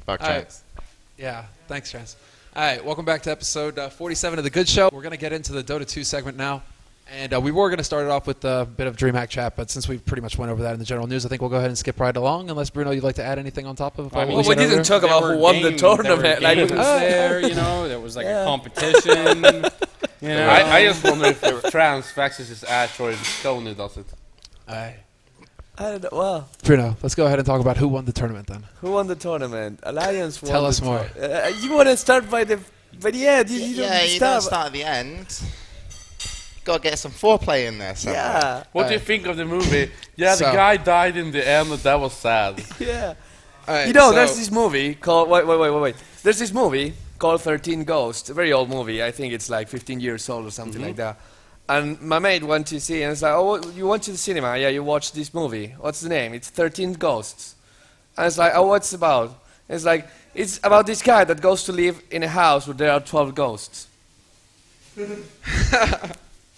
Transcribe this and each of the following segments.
Fuck Chance. Yeah, thanks, Chance. All right, welcome back to episode 47 of The Good Show. We're going to get into the Dota 2 segment now. And we were going to start it off with a bit of DreamHack chat, but since we pretty much went over that in the general news, I think we'll go ahead and skip right along, unless, Bruno, you'd like to add anything on top of I mean, what we said didn't earlier? talk about who won the tournament. Like, it was there, you know, there was like a competition. You know? I just wonder if Trans faxes his ash or if Stoney does it. I don't know. Well, Bruno, let's go ahead and talk about who won the tournament then. who won the tournament? Alliance won. Tell us more. You want to start by the... But yeah, you don't start at the end. Gotta get some foreplay in there somewhere. Yeah. What do you think of the movie? Yeah, So- the guy died in the end, and that was sad. Yeah. All You know, there's this movie called... Wait. There's this movie called 13 Ghosts. A very old movie. I think it's like 15 years old or something like that. And my mate went to see it, and it's like, oh, you went to the cinema? Yeah, you watched this movie. What's the name? It's 13 Ghosts. And it's like, oh, what's it about? It's like, it's about this guy that goes to live in a house where there are 12 ghosts.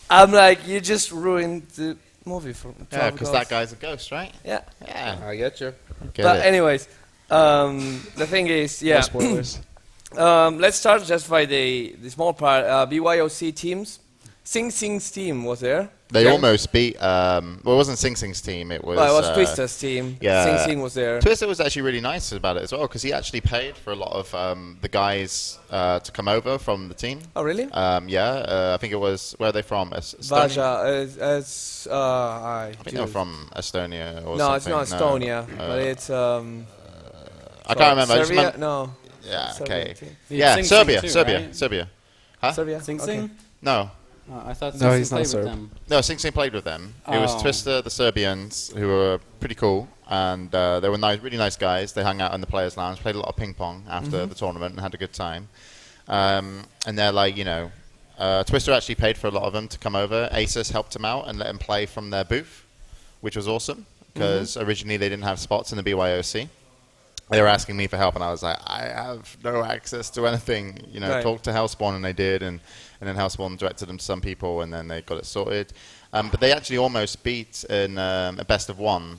I'm like, you just ruined the movie for 12 Yeah, because ghosts. that guy's a ghost, right? Yeah. Yeah. I get you. But anyways, the thing is, No yeah. spoilers. Let's start just by the small part. BYOC teams. Sing Sing's team was there. They almost beat, well, it wasn't Sing Sing's team, it was... Well, it was Twister's team. yeah. Sing Sing was there. Twister was actually really nice about it as well, because he actually paid for a lot of the guys to come over from the team. Oh, really? I think it was, where are they from? Estonia? Vaja, I think they're from Estonia or something. No, it's not Estonia, No. but it's... I can't remember. I just Serbia? remember. No. Yeah, Serbia okay. team. Yeah, Sing Sing Serbia, too, Serbia, right? Serbia. Huh? Serbia? Sing Okay. Sing? No. I thought No, Sing he's Sing not played Serb. with them. No, Sing Sing played with them. It was Oh. Twister, the Serbians, who were pretty cool, and they were nice, really nice guys. They hung out in the players' lounge, played a lot of ping pong after the tournament, and had a good time. And they're like, you know, Twister actually paid for a lot of them to come over. Asus helped him out and let him play from their booth, which was awesome, because originally they didn't have spots in the BYOC. They were asking me for help, and I was like, I have no access to anything. You know, Right. talk to Hellspawn, and they did, and then Hellspawn directed them to some people, and then they got it sorted. But they actually almost beat in a best of one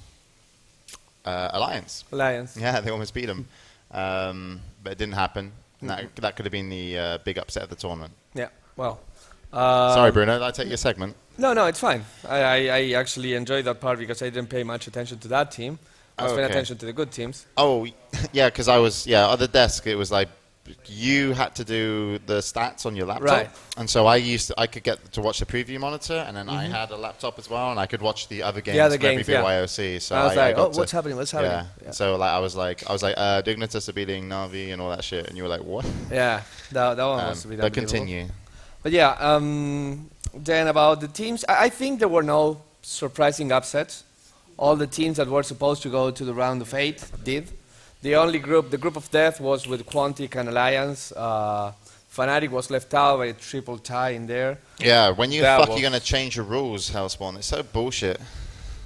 Alliance. Alliance. Yeah, they almost beat them, but it didn't happen. And that could have been the big upset of the tournament. Yeah, well... Sorry, Bruno, did I take your segment? No, it's fine. I actually enjoyed that part because I didn't pay much attention to that team. I was paying Okay. attention to the good teams. Oh, yeah, because I was, at the desk, it was like, you had to do the stats on your laptop. Right. And so I could get to watch the preview monitor, and then I had a laptop as well, and I could watch the other games other from every games, yeah. BYOC. So I was like, got what's happening? What's happening? Yeah. So like I was like, Dignitas are beating Navi and all that shit, and you were like, what? Yeah, that one was a bit But unbelievable. continue. But yeah, then about the teams, I think there were no surprising upsets. All the teams that were supposed to go to the round of 8 did. The group of death was with Quantic and Alliance. Fnatic was left out by a triple tie in there. Yeah, when you That fuck, was- you're gonna change your rules, Hellspawn. It's so bullshit.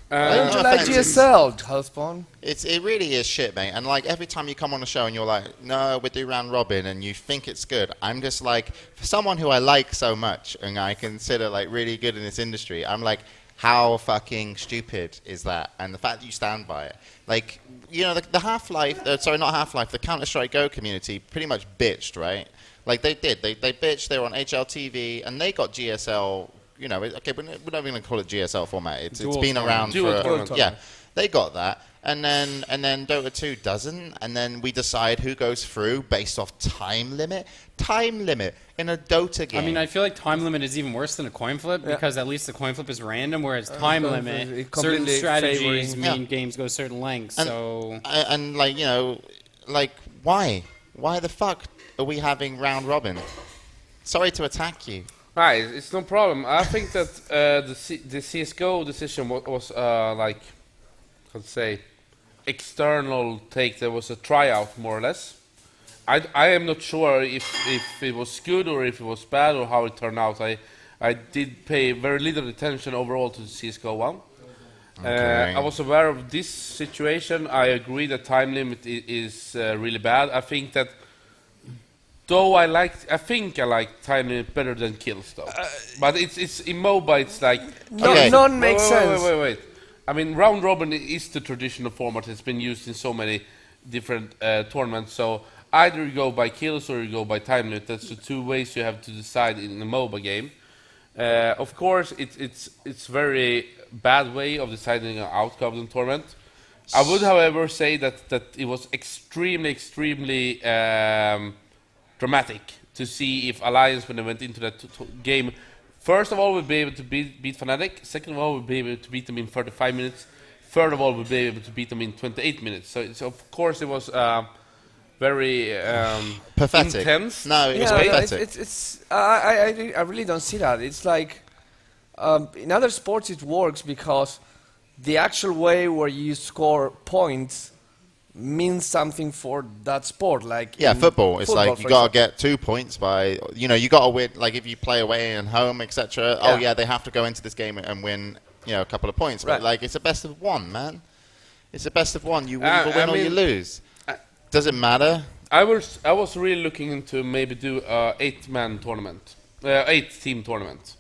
Why don't you no like offense. GSL, Hellspawn? It really is shit, mate. And like every time you come on the show and you're like, no, we do round robin, and you think it's good. I'm just like, for someone who I like so much and I consider like really good in this industry, I'm like, how fucking stupid is that? And the fact that you stand by it, like, you know, the Half-Life, sorry, not Half-Life, the Counter-Strike Go community pretty much bitched, right? Like they did, they bitched. They were on HLTV and they got GSL. You know, okay, we're not even going to call it GSL format. It's been around Dual for tournament. yeah. They got that, and then Dota 2 doesn't, and then we decide who goes through based off time limit. Time limit in a Dota game. I mean, I feel like time limit is even worse than a coin flip because at least the coin flip is random, whereas time coin limit, flip is certain completely strategies favoring- mean games go certain lengths. And- So and like, you know, like why the fuck are we having round robin? Sorry to attack you. Right, it's no problem. I think that the CSGO decision was like, how to say, external take. There was a tryout, more or less. I am not sure if it was good or if it was bad or how it turned out. I did pay very little attention overall to the CSGO one. Okay. I was aware of this situation. I agree that time limit is really bad. I think that, though I like time limit better than kills, though. But it's in MOBA. It's like Okay. None makes wait, sense. Wait. I mean, round robin is the traditional format. It's been used in so many different tournaments. So either you go by kills or you go by time limit. That's the two ways you have to decide in a MOBA game. Of course, it's very bad way of deciding an outcome of the tournament. I would, however, say that it was extremely dramatic to see if Alliance, when they went into that game, first of all, would be able to beat Fnatic. Second of all, would be able to beat them in 35 minutes. Third of all, would be able to beat them in 28 minutes. So of course, it was very pathetic. Intense. No, it was pathetic. I really don't see that. It's like in other sports it works because the actual way where you score points means something for that sport. Like football. It's like you got to example. get 2 points by, you got to win. Like if you play away and home, etc. Oh yeah, they have to go into this game and win, a couple of points. But like it's a best of one, man. It's a best of one. You either win or you lose. Does it matter? I was really looking into maybe do a 8-man tournament, 8-team tournament,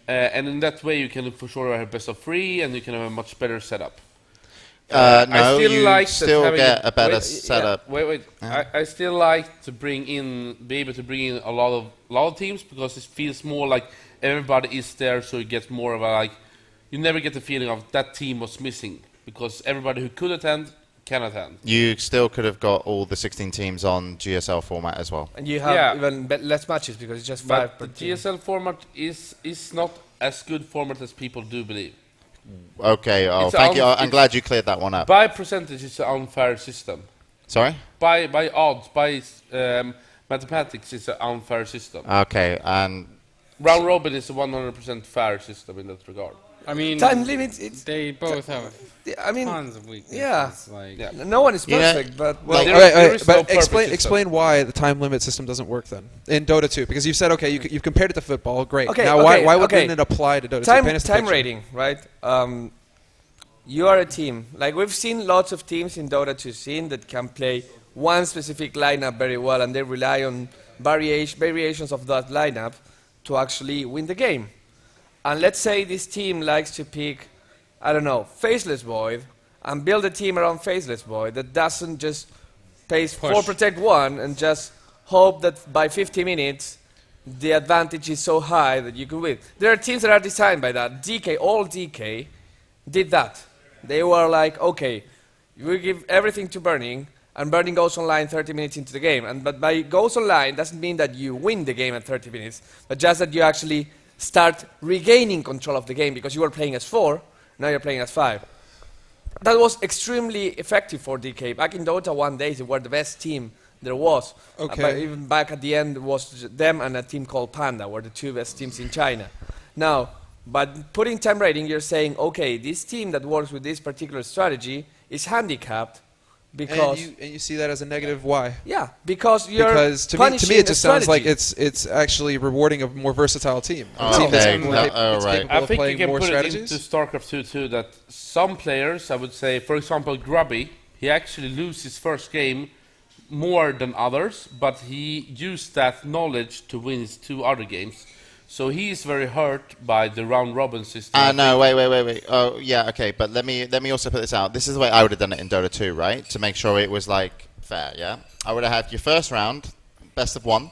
and in that way you can for sure have best of 3 and you can have a much better setup. No, I still you like still get a better setup. Wait. I still like to be able to bring in a lot of teams because it feels more like everybody is there, so you get more of a you never get the feeling of that team was missing because everybody who could attend can attend. You still could have got all the 16 teams on GSL format as well. And you have even less matches because it's just 5 per the team. GSL format is not as good format as people do believe. Okay, thank you. I'm glad you cleared that one up. By percentage, it's an unfair system. Sorry? By odds, by mathematics, it's an unfair system. Okay, and Round robin is a 100% fair system in that regard. I mean, Time limits. they both have tons of weaknesses. Yeah. Like, No one is perfect, but well, there is no but perfect explain why the time limit system doesn't work then in Dota 2, because you've said you've compared it to football, great. Okay, now why wouldn't it apply to Dota 2? Paint us the time picture. rating, right? You are a team. Like we've seen lots of teams in Dota 2 scene that can play one specific lineup very well, and they rely on variations of that lineup to actually win the game. And let's say this team likes to pick, I don't know, Faceless Void, and build a team around Faceless Void that doesn't just pays 4 protect 1 and just hope that by 50 minutes the advantage is so high that you can win. There are teams that are designed by that. All DK did that. They were like, okay, we give everything to Burning, and Burning goes online 30 minutes into the game. But by goes online doesn't mean that you win the game at 30 minutes, but just that you actually start regaining control of the game because you were playing as 4, now you're playing as 5. That was extremely effective for DK. Back in Dota 1 days, they were the best team there was. Okay. But even back at the end, it was them and a team called Panda were the 2 best teams in China. Now, by putting time rating, you're saying, okay, this team that works with this particular strategy is handicapped because... And you see that as a negative, why? Yeah, because you're Because to me it just sounds like it's actually rewarding a more versatile team. A team that's capable right. I of think you playing can more put strategies. it into StarCraft 2 too that some players, I would say, for example, Grubby, he actually loses his first game more than others, but he used that knowledge to win his 2 other games. So he is very hurt by the round robin system. No, wait. Oh, yeah, okay, but let me also put this out. This is the way I would have done it in Dota 2, right? To make sure it was like fair, yeah. I would have had your first round, best of 1.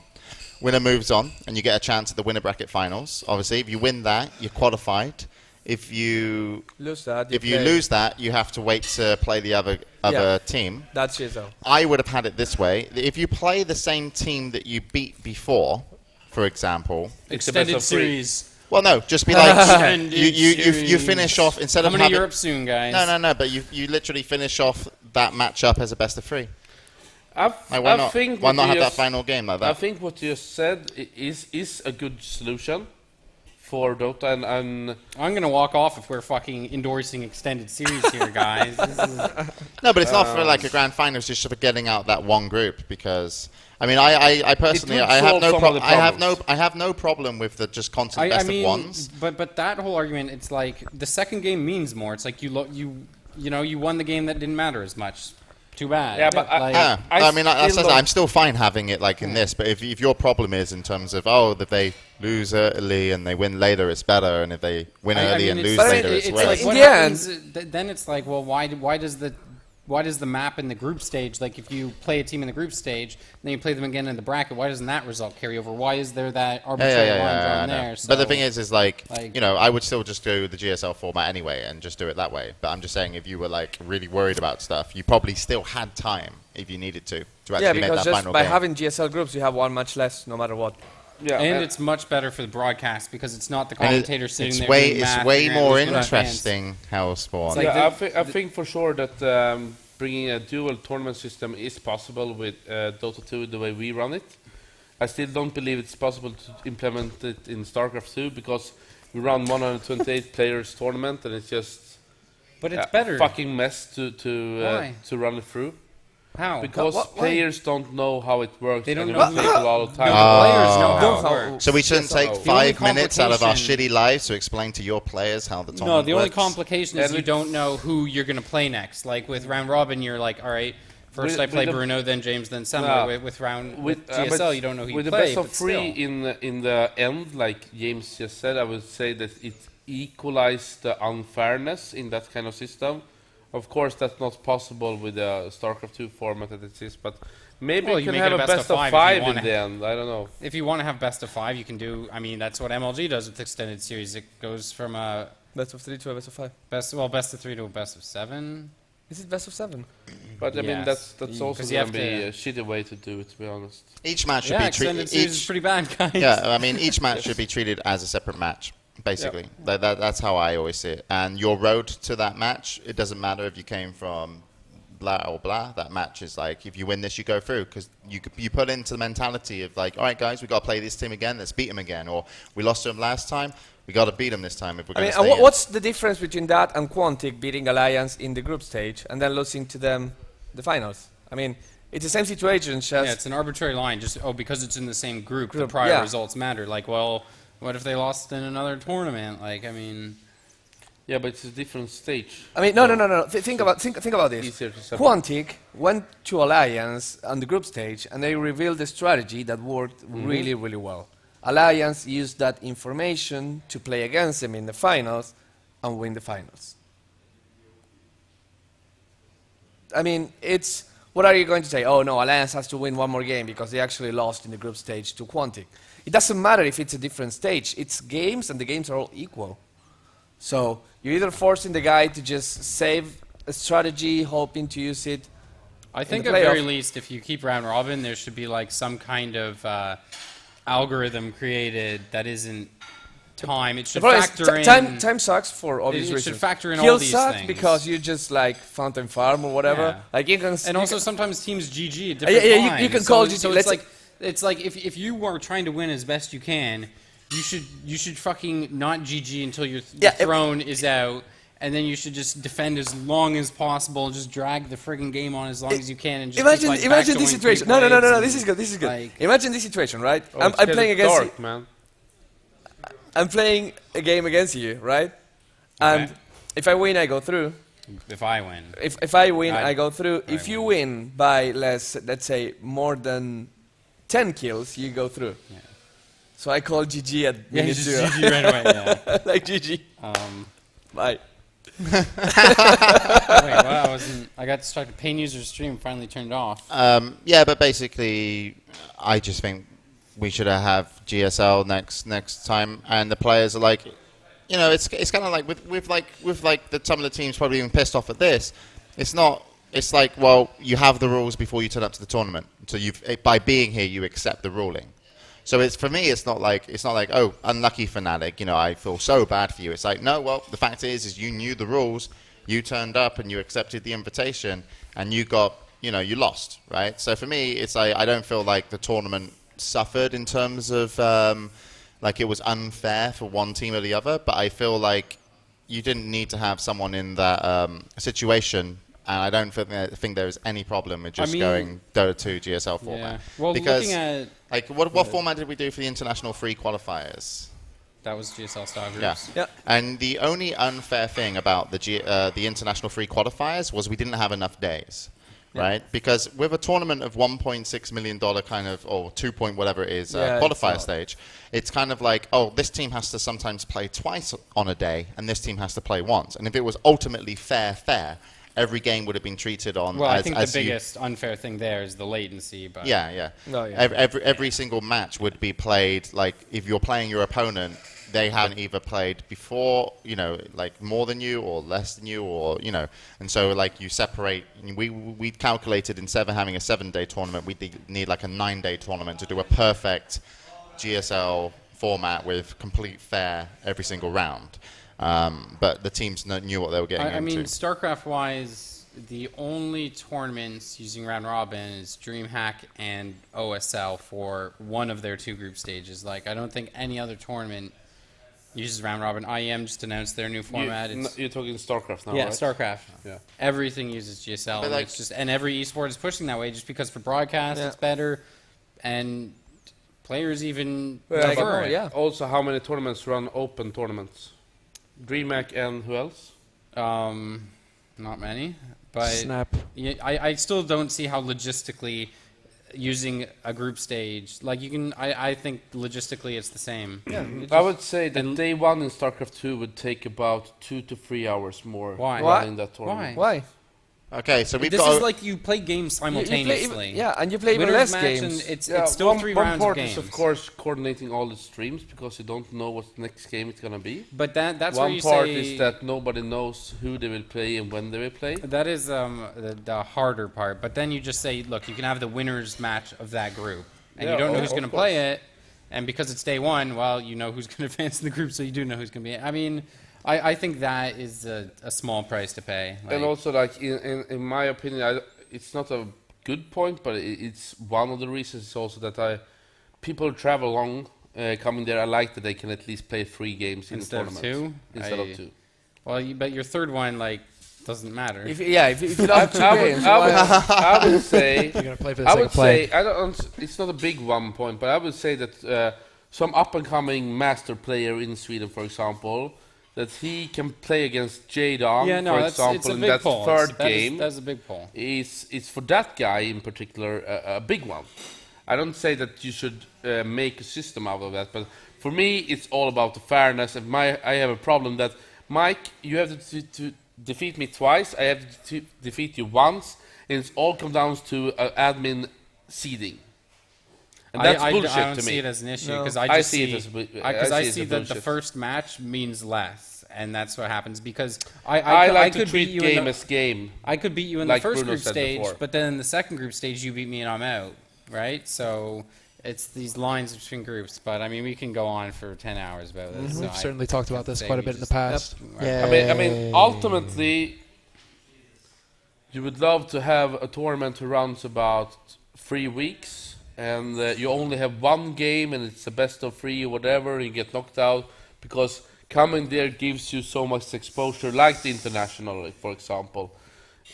Winner moves on, and you get a chance at the winner bracket finals. Obviously, if you win that, you're qualified. If you lose that, you lose that, you have to wait to play the other team. That's it, though. I would have had it this way: if you play the same team that you beat before, for example, extended series. Well, no, just be like Extended you finish off instead of coming having to Europe soon, guys. No, but you literally finish off that matchup as a best of 3. I think why not have that final game like that? I think what you said is a good solution for Dota, and I'm gonna walk off if we're fucking endorsing extended series here, guys. No, but it's not for like a grand final. It's just for getting out that one group because. I mean, I personally, I have no problem. I have no problem with the just constant best of ones. But that whole argument, it's like the second game means more. It's like you won the game that didn't matter as much. Too bad. Yeah, but I'm still fine having it like in this. But if your problem is in terms of if they lose early and they win later, it's better, and if they win early and lose later, it's worse. Like, then it's like, well, why does the why does the map in the group stage, like if you play a team in the group stage, and then you play them again in the bracket, why doesn't that result carry over? Why is there that arbitrary line I drawn know. there? So, But the thing is like, like- you know, I would still just do the GSL format anyway and just do it that way. But I'm just saying, if you were like really worried about stuff, you probably still had time if you needed to actually Yeah, make because that just final by game. having GSL groups, you have one match less, no matter what. Yeah, and it's much better for the broadcast because it's not the And commentator sitting it's there way, doing math, it's way figuring out more who's gonna advance. interesting how Spawn. It's like I think for sure that bringing a dual tournament system is possible with Dota 2 the way we run it. I still don't believe it's possible to implement it in StarCraft 2 because we run 128 players tournament and it's just But it's better. fucking mess to Why? run it through. How? Because Why? players don't know how it works. They don't and know it will take a lot of time. No, the players know Don't how it know. works. So we shouldn't take The 5 only minutes out of our complication- shitty lives to explain to your players how the No, tournament the only works? complication is And you it's- don't know who you're going to play next. Like with round robin, you're like, all right, first With- I play with the- Bruno, then James, then Summer. No. With GSL, but you don't know who you with the play. best of but three still. in the end, like James just said, I would say that it equalized the unfairness in that kind of system. Of course, that's not possible with the StarCraft 2 format that exists, but maybe Well, you you can make have it a a best best of of 5 five if you in wanna- the end. I don't know. If you want to have best of 5, you can do. I mean, that's what MLG does with extended series. It goes from a Best of 3 to a best of 5. best of 3 to a best of 7. Is it best of 7? But I mean, Yes. that's also 'Cause you going to have be to- a shitty way to do it, to be honest. Each match should Yeah, be extended treated. series is pretty bad, guys. Yeah, I mean, each match should be treated as a separate match, basically. That's how I always see it. And your road to that match, it doesn't matter if you came from blah or blah. That match is like, if you win this, you go through. Because you put into the mentality of like, all right, guys, we got to play this team again. Let's beat them again. Or we lost to them last time. We got to beat them this time if we're I going mean, to stay in. what's the difference between that and Quantic beating Alliance in the group stage and then losing to them the finals? I mean, it's the same situation, just... Yeah, it's an arbitrary line. Just because it's in the same group, the Group, prior yeah. results matter. Like, well, what if they lost in another tournament? Like, I mean, Yeah, but it's a different stage. I mean, no. Think about this. Easier to separate. Quantic went to Alliance on the group stage and they revealed a strategy that worked really, really well. Alliance used that information to play against them in the finals and win the finals. I mean, it's... What are you going to say? Oh, no, Alliance has to win one more game because they actually lost in the group stage to Quantic. It doesn't matter if it's a different stage. It's games, and the games are all equal. So you're either forcing the guy to just save a strategy, hoping to use it. I think the at very playoff- least, if you keep round robin, there should be like some kind of algorithm created that isn't time. It should The problem is factor in. time sucks for obvious it should reasons. factor in Kill all these suck things. because you just like fountain farm or whatever. Yeah. Like you can And also, sometimes teams GG at different yeah, times. you can So- call so GG. it's like if you are trying to win as best you can, you should fucking not GG until your Yeah, throne is out, and then you should just defend as long as possible and just drag the friggin' game on as long as you can and just imagine keep, like, imagine backdoing this situation. No. plays This is good. This is good. like- Imagine this situation, right? Oh, I'm it's getting playing against dark, you. man. I'm playing a game against you, right? And Okay. if I win, I go through. If I win, If I win, Right. I go through. Right, If you win. win by let's say more than 10 kills, you go through. Yeah. So I call GG at yeah, minute just 0. GG right away. Yeah. Like GG. Bye. Wait, I got distracted. Pain user stream finally turned off. Yeah, but basically, I just think we should have GSL next time, and the players are like, you know, it's kind of like with some of the teams probably even pissed off at this. It's not. It's like, well, you have the rules before you turn up to the tournament, so by being here you accept the ruling. So it's for me, it's not like oh, unlucky Fnatic, you know, I feel so bad for you. It's like, no, well, the fact is you knew the rules, you turned up and you accepted the invitation, and you lost, right? So for me, it's like I don't feel like the tournament suffered in terms of like it was unfair for one team or the other, but I feel like you didn't need to have someone in that situation. And I don't think there is any problem with just going Dota 2 GSL format. Yeah. Well, because, looking at like, what format did we do for the international free qualifiers? that was GSL style Yeah. groups. Yeah. And the only unfair thing about the international free qualifiers was we didn't have enough days, right? Because with a tournament of $1.6 million kind of, or 2 point whatever it is, qualifier stage, it's kind of like, oh, this team has to sometimes play twice on a day, and this team has to play once. And if it was ultimately fair, every game would have been treated on. Well, as, I think as the you- biggest unfair thing there is the latency. But Yeah. No, yeah. Every single match would be played, like, if you're playing your opponent, they haven't either played before, like more than you or less than you, or, and so, like, you separate. We calculated instead of having a 7-day tournament, we'd need like a 9-day tournament to do a perfect GSL format with complete fair every single round. But the teams knew what they were getting I mean, into. StarCraft-wise, the only tournaments using round robin is DreamHack and OSL for one of their 2 group stages. Like, I don't think any other tournament uses round robin. IEM just announced their new format. You're talking StarCraft now, Yeah, right? StarCraft. Yeah. Everything uses GSL, But and like- it's just, and every esport is pushing that way just because for broadcast Yeah. it's better, and players even Well, prefer it. yeah. Also, how many tournaments run open tournaments? DreamHack and who else? Not many, but Snap. yeah, I still don't see how logistically using a group stage, like you can, I think logistically it's the same. Yeah, I would say that And- day 1 in StarCraft 2 would take about 2 to 3 hours more Why? running that tournament. Why? Why? Okay, so we've This got. is like you play games simultaneously. And you play even Winners less match games. and it's still one, 3 one rounds part of is games. of course coordinating all the streams because you don't know what the next game is gonna be. But that's where One you part say is that nobody knows who they will play and when they will play. that is the harder part. But then you just say, look, you can have the winners match of that group, and Yeah, you don't know of who's going to course. play it. And because it's day 1, well, you know who's going to advance in the group, so you do know who's going to be. I mean, I think that is a small price to pay. And also, like in my opinion, it's not a good point, but it's one of the reasons. Is also that people travel long, coming there. I like that they can at least play 3 games in Instead the of tournament 2? instead of 2. Well, but your third one doesn't matter. If you love 2 games, I would say. You're gonna play for the I sake would of play. say I don't. It's not a big one point, but I would say that some up and coming master player in Sweden, for example, that he can play against Jadon, yeah, no, for it's example, a in big that pull. third game. That's a big pull. Is for that guy in particular a big one. I don't say that you should make a system out of that, but for me it's all about the fairness. And I have a problem that Mike, you have to defeat me twice. I have to defeat you once, and it's all come down to admin seeding. And that's bullshit I don't to see me. it as an issue No. because I I just see see it as because I it as see a that the bullshit. first match means less, and that's what happens because I like to could beat treat you game in the, as game. I could beat you in like the first Bruno group said stage, before. but then in the second group stage you beat me and I'm out, right? So it's these lines between groups. But I mean, we can go on for 10 hours about this. so We've I certainly talked about this say quite a we bit in the just- past. Yeah. I mean, ultimately, you would love to have a tournament that runs about 3 weeks, and you only have one game, and it's a best of 3 or whatever, and you get knocked out, because coming there gives you so much exposure, like the international, for example.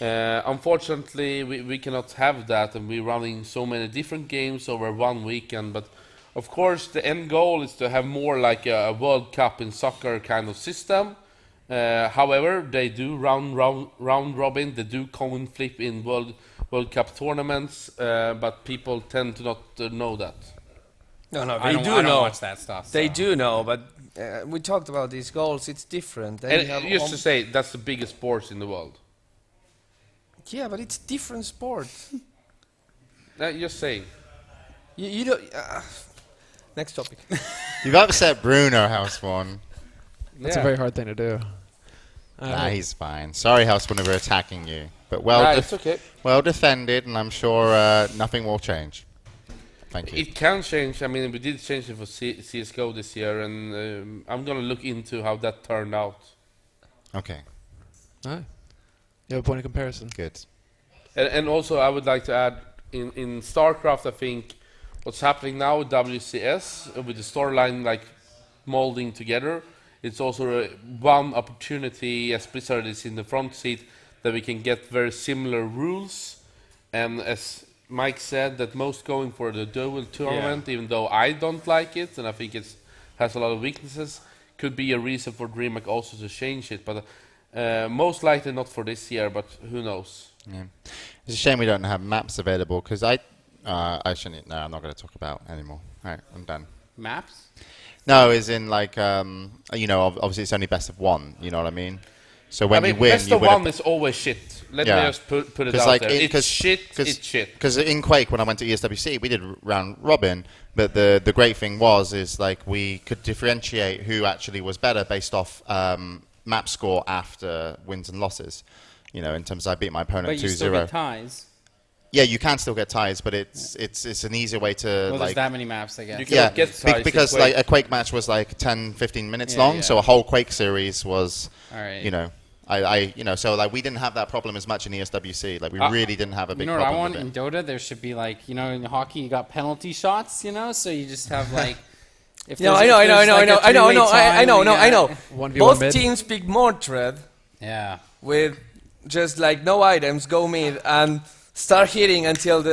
Unfortunately, we cannot have that, and we're running so many different games over one weekend, but of course, the end goal is to have more like a World Cup in soccer kind of system. However, they do round robin, they do coin flip in World Cup tournaments, but people tend to not know that. No, I they don't do know. watch that stuff. They so. do know, but we talked about these goals. It's different. They have And just to say, that's the biggest sport in the world. yeah, but it's different sport. Just saying. You don't. Next topic. You've upset Bruno, Houseborn. That's a very hard thing to do. Nah, he's fine. Sorry, Houseborn, we're attacking you. But It's okay. well defended, and I'm sure nothing will change. Thank you. It can change. I mean, we did change it for CSGO this year, and I'm going to look into how that turned out. Okay, Alright. You have a point of comparison. good. And also, I would like to add, in StarCraft, I think what's happening now with WCS, with the storyline like molding together, it's also one opportunity, as Blizzard is in the front seat, that we can get very similar rules. And as Mike said, that most going for the dual tournament, even though I don't like it, and I think it has a lot of weaknesses, could be a reason for DreamHack also to change it. But most likely not for this year, but who knows? Yeah. It's a shame we don't have maps available, because I shouldn't. No, I'm not going to talk about anymore. All right, I'm done. Maps? No, as in like obviously it's only best of one. You know what I mean? So when you win, best you of win. one is always shit. Let me just put it out there. It's shit. It's shit. Because in Quake, when I went to ESWC, we did round robin. But the great thing is like we could differentiate who actually was better based off map score after wins and losses. You know, in terms of I beat my opponent 2-0. But you still get ties. Yeah, you can still get ties, but it's an easier way to Well, like. there's that many maps, I guess. You cannot get ties because in like Quake. a Quake match was like 10-15 minutes Yeah, long, yeah. so a whole Quake series was, All right. you know, so like we didn't have that problem as much in ESWC. Like we really didn't have a big You know what I problem want with in it. Dota? There should be like, you know, in hockey you got penalty shots, you know, so you just have like. If No, there's- I if know, there's, like, a three-way tie, I know. we got- 1v1 Both mid. teams pick Mordred Yeah. with just like no items, go mid, and start hitting until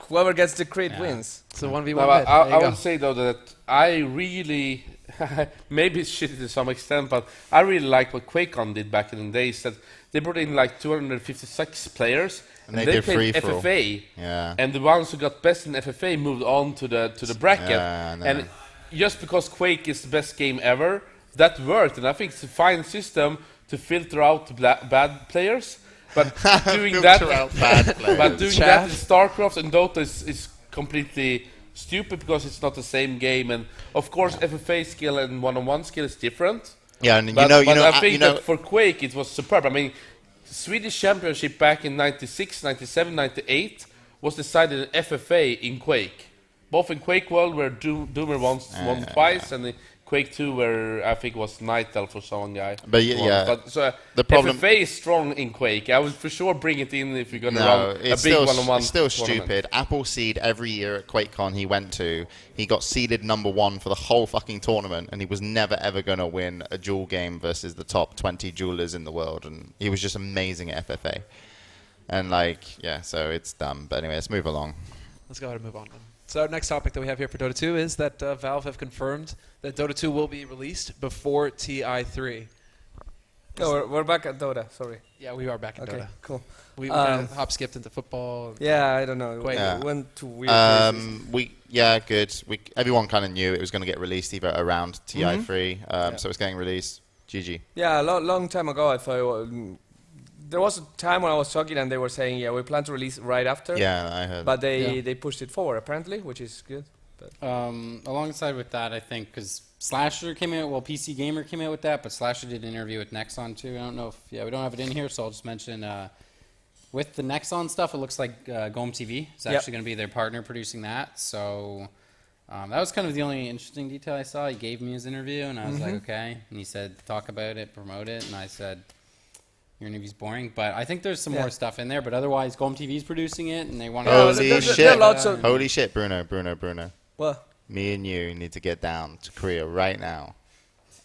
whoever gets the crit wins. So 1v1 No, but mid. I There you go. would say though that I really, maybe it's shitty to some extent, but I really like what QuakeCon did back in the days. That they brought in like 256 players, And they did played free-for-all. FFA, Yeah. and the ones who got best in FFA moved on to the bracket. Yeah, I know. And just because Quake is the best game ever, that worked, and I think it's a fine system to filter out bad players. But doing that, Filter out bad players. but doing Chat. that in StarCraft and Dota is completely stupid because it's not the same game. And of course, FFA skill and one-on-one skill is different. Yeah, and But, but I think that for Quake it was superb. I mean, Swedish Championship back in 96, 97, 98 was decided in FFA in Quake. Both in Quake World where Doomer won twice, and in Quake 2 where I think it was Night Elf or some guy. But won. yeah, But so the problem- FFA is strong in Quake. I would for sure bring it in if you're gonna No, run a it's big still, one-on-one. it's still tournament. stupid. Appleseed every year at QuakeCon he went to, he got seeded number 1 for the whole fucking tournament, and he was never ever going to win a duel game versus the top 20 duelers in the world, and he was just amazing at FFA. And like, yeah, so it's dumb. But anyway, let's move along. Let's go ahead and move on. So our next topic that we have here for Dota 2 is that Valve have confirmed that Dota 2 will be released before TI3. No, we're back at Dota. Sorry. Yeah, we are back in Okay, Dota. cool. We kind of hop skipped into football. Yeah, I don't know. Quake. Yeah. Went to weird places. Good. Everyone kind of knew it was going to get released either around TI3, so it's getting released. GG. Yeah, a long time ago, I thought there was a time when I was talking and they were saying, yeah, we plan to release right after. Yeah, I heard. But Yeah. they pushed it forward apparently, which is good. But Alongside with that, I think because Slasher came out, well, PC Gamer came out with that, but Slasher did an interview with Nexon too. I don't know if, we don't have it in here, so I'll just mention with the Nexon stuff, it looks like GOM TV is actually going to be their partner producing that. So that was kind of the only interesting detail I saw. He gave me his interview, and I was like, okay. And he said, talk about it, promote it, and I said, your interview's boring, but I think there's some more stuff in there. But otherwise, GOM TV's producing it, and they want to. Holy there shit! are lots of- Holy shit, Bruno. well, Me and you need to get down to Korea right now,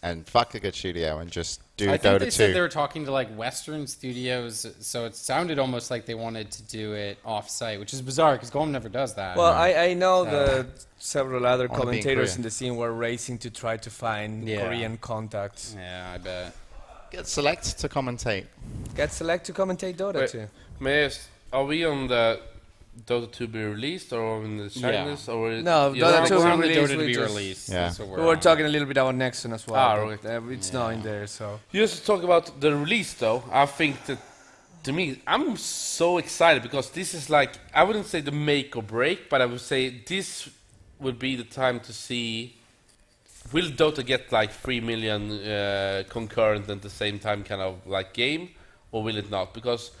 and fuck a good studio and just do I think they Dota said 2. they were talking to like Western studios, so it sounded almost like they wanted to do it off-site, which is bizarre because GOM never does that. well, I know that several other Wanna be in commentators Korea. in the scene were racing to try to find Yeah. Korean contacts. Yeah, I bet. Get select to commentate. Get select to commentate Dota Wait. too. May I ask, are we on the Dota 2 be released or in the Chinese or No, you Dota know, 2 We're will on the release, Dota to we be just- released. Yeah. That's what We were on. talking a little bit about Nexon as well. Ah, but, right. it's not in there, so. Just to talk about the release though, I think that to me, I'm so excited because this is like, I wouldn't say the make or break, but I would say this would be the time to see, will Dota get like 3 million concurrent at the same time kind of like game, or will it not? Because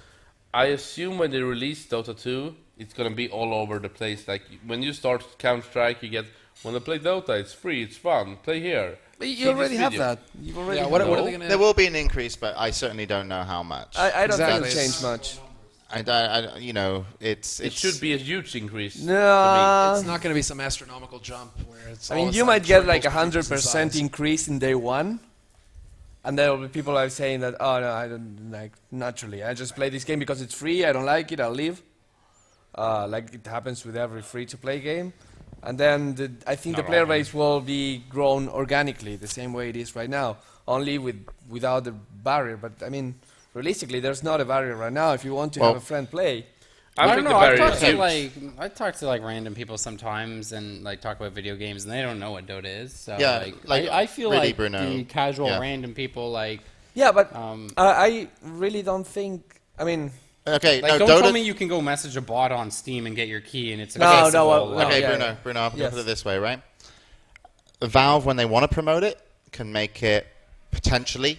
I assume when they release Dota 2, it's gonna be all over the place. Like when you start Counter-Strike, you get, when I play Dota, it's free, it's fun, play here. But See you already this have video. that. You already Yeah, have what that. are they going There to... will be an increase, but I certainly don't know how much. I don't Exactly. think it'll change much. You know, it's It should be a huge increase. No. It's not going to be some astronomical jump where it's I all mean, of a you might sudden get like triples in 100% size. increase in day one, and there will be people like saying that, oh no, I don't like naturally. I just play this game because it's free. I don't like it. I'll leave. Like it happens with every free-to-play game, and then I think the player base will be grown organically, the same way it is right now, only without the barrier. But I mean, realistically, there's not a barrier right now. If you want to Well- have a friend play, I I think don't the know. I barrier talk is to huge. I talk to like random people sometimes and like talk about video games, and they don't know what Dota is. So Yeah, like, I feel really, like Bruno. the casual Yeah. random people like Yeah, but Um, I really don't think. I mean, Okay, Like, no, don't Dota. tell me you can go message a bot on Steam and get your key and it's No, accessible. no, like- Okay, yeah, Bruno, I'm going Yes. to put it this way, right? Valve, when they want to promote it, can make it potentially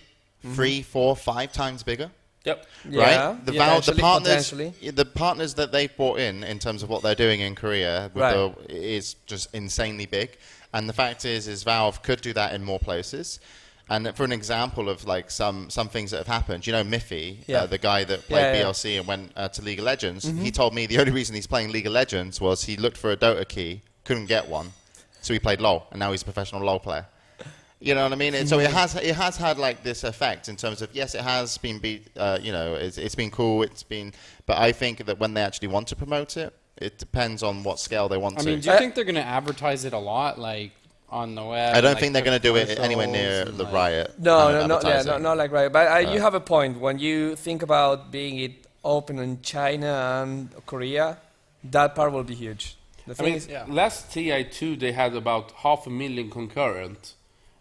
3, 4, 5 times bigger. Yep. yeah, Right? The Valve, the potentially. partners, the partners that they've brought in terms of what they're doing in Korea, with Right. is just insanely big. And the fact is Valve could do that in more places. And for an example of like some things that have happened, you know, Miffy, Yeah. the guy that played Yeah, yeah. BLC and went to League of Legends, he told me the only reason he's playing League of Legends was he looked for a Dota key, couldn't get one, so he played LoL, and now he's a professional LoL player. You know what I mean? And so it has had like this effect in terms of, yes, it has been it's been cool, but I think that when they actually want to promote it, it depends on what scale they want I to. mean, do you think they're going to advertise it a lot, like on the web? I don't like, think they're going to do it anywhere near commercials and, the like- Riot. No, kind no, of not, yeah, advertising. not like right. But you have a point. When you think about being it open in China and Korea, that part will be huge. The I thing mean, is, last TI2 they had about 500,000 concurrent,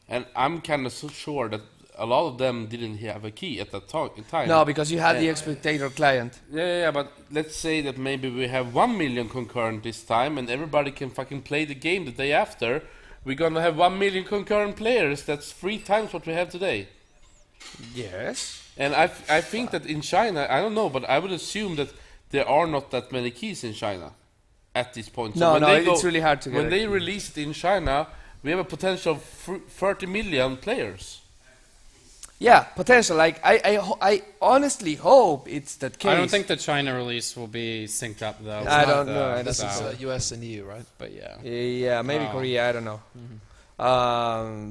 and I'm kind of so sure that a lot of them didn't have a key at that time. no, because you had the spectator client. Yeah, but let's say that maybe we have 1 million concurrent this time, and everybody can fucking play the game the day after. We're gonna have 1 million concurrent players. That's 3 times what we have today. Yes. And I think that in China, I don't know, but I would assume that there are not that many keys in China at this point. No, when no, they it's really hard to get When a they key. release it in China, we have a potential of 30 million players. Yeah, potential. Like I honestly hope it's that case. I don't think the China release will be synced up though. I with don't the know, I don't This think is so. US and EU, right? But yeah. Yeah, maybe Oh. Korea. I don't know.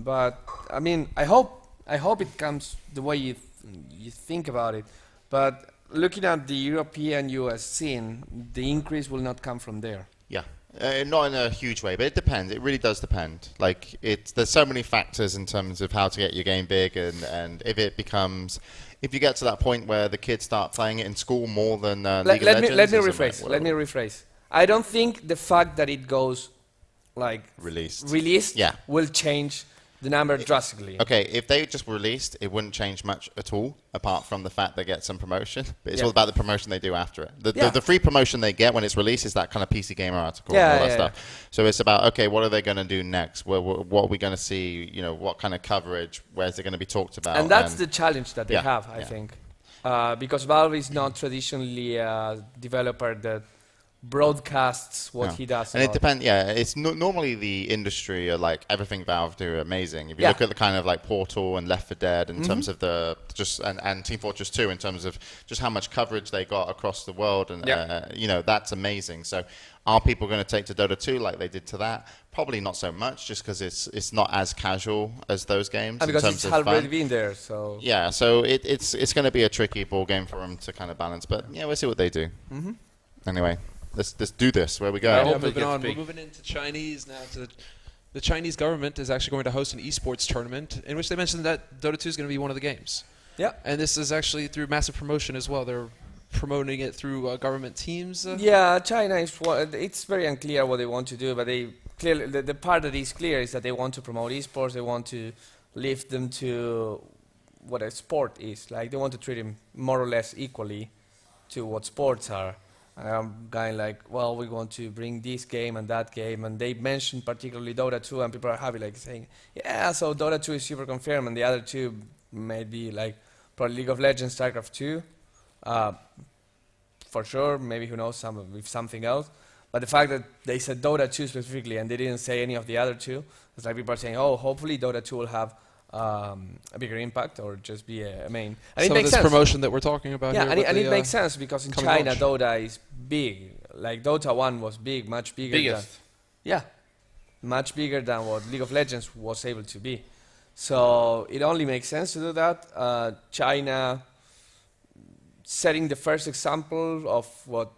But I mean, I hope it comes the way you think about it. But looking at the European US scene, the increase will not come from there. Yeah, not in a huge way, but it depends. It really does depend. Like there's so many factors in terms of how to get your game big, and if you get to that point where the kids start playing it in school more than League of Legends. Let me is a rephrase. well, Let me rephrase. I don't think the fact that it goes like released. Yeah. will change the number drastically. Okay, if they just released, it wouldn't change much at all, apart from the fact they get some promotion. But it's Yeah. all about the promotion they do after it. Yeah. The free promotion they get when it's released is that kind of PC Gamer article Yeah, and all that yeah, stuff. So it's about, okay, what are they going to do next? What are we going to see? You know, what kind of coverage? Where's it going to be talked about? And that's the challenge that they Yeah, have, I yeah. think. Because Valve is not traditionally a developer that broadcasts what Yeah. he does. And a it lot. depends. Yeah, it's normally the industry are like everything Valve do are amazing. If you Yeah. look at the kind of like Portal and Left 4 Dead in terms Mm-hmm. of the and Team Fortress 2 in terms of just how much coverage they got across the world, and Yeah. that's amazing. So are people going to take to Dota 2 like they did to that? Probably not so much, just because it's not as casual as those games And in because terms it's of already fun. been there, so Yeah, so it's going to be a tricky ball game for them to kind of balance, but yeah, we'll see what they do. Mm-hmm. Anyway. Let's do this. Where we go? I Yeah, hope it moving gets on. big. We're moving into Chinese now. The Chinese government is actually going to host an esports tournament in which they mentioned that Dota 2 is going to be one of the games. yeah. And this is actually through massive promotion as well. They're promoting it through government teams. Yeah, China is. It's very unclear what they want to do, but they clearly the part that is clear is that they want to promote esports. They want to lift them to what a sport is. Like they want to treat them more or less equally to what sports are. And I'm going like, well, we want to bring this game and that game, and they mentioned particularly Dota 2, and people are happy, like saying, yeah, so Dota 2 is super confirmed, and the other two may be like probably League of Legends, StarCraft 2. For sure, maybe who knows, with something else. But the fact that they said Dota 2 specifically and they didn't say any of the other two, it's like people are saying, oh, hopefully Dota 2 will have a bigger impact or just be a main. And Some it of makes this sense. promotion that we're talking about Yeah, here. and with it the, makes sense because in coming China, launch. Dota is big. Like Dota 1 was big, much bigger Biggest. yeah, much bigger than what League of Legends was able to be. So it only makes sense to do that. China setting the first example of what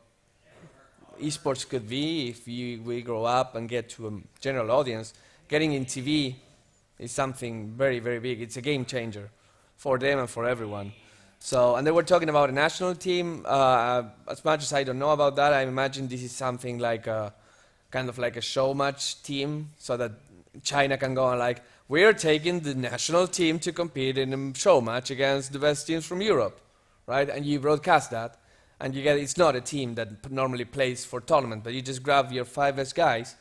esports could be if we grow up and get to a general audience. Getting in TV is something very, very big. It's a game changer for them and for everyone. So, and they were talking about a national team. As much as I don't know about that, I imagine this is something like a kind of like a show match team, so that China can go and like, we're taking the national team to compete in a show match against the best teams from Europe, right? And you broadcast that, and you get it's not a team that normally plays for tournament, but you just grab your 5 best guys,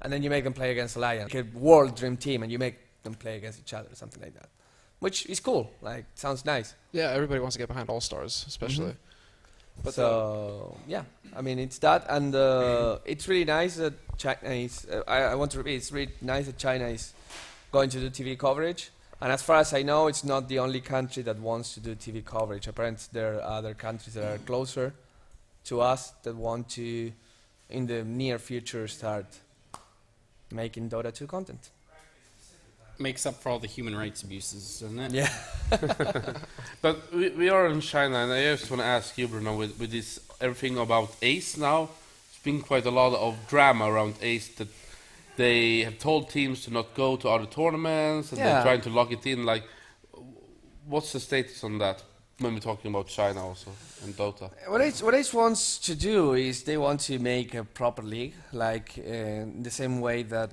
and then you make them play against Alliance, like a world dream team, and you make them play against each other, something like that, which is cool. Like, sounds nice. Yeah, everybody wants to get behind All Stars, especially. But so yeah, I mean it's that, and it's really nice that China is. I want to repeat, it's really nice that China is going to do TV coverage. And as far as I know, it's not the only country that wants to do TV coverage. Apparently, there are other countries that are closer to us that want to, in the near future, start making Dota 2 content. Makes up for all the human rights abuses, doesn't it? Yeah. But we are in China, and I just want to ask you, Bruno, with this everything about Ace now, there's been quite a lot of drama around Ace that they have told teams to not go to other tournaments, and they're trying to lock it in. Like, what's the status on that when we're talking about China also and Dota? What Ace wants to do is they want to make a proper league, like the same way that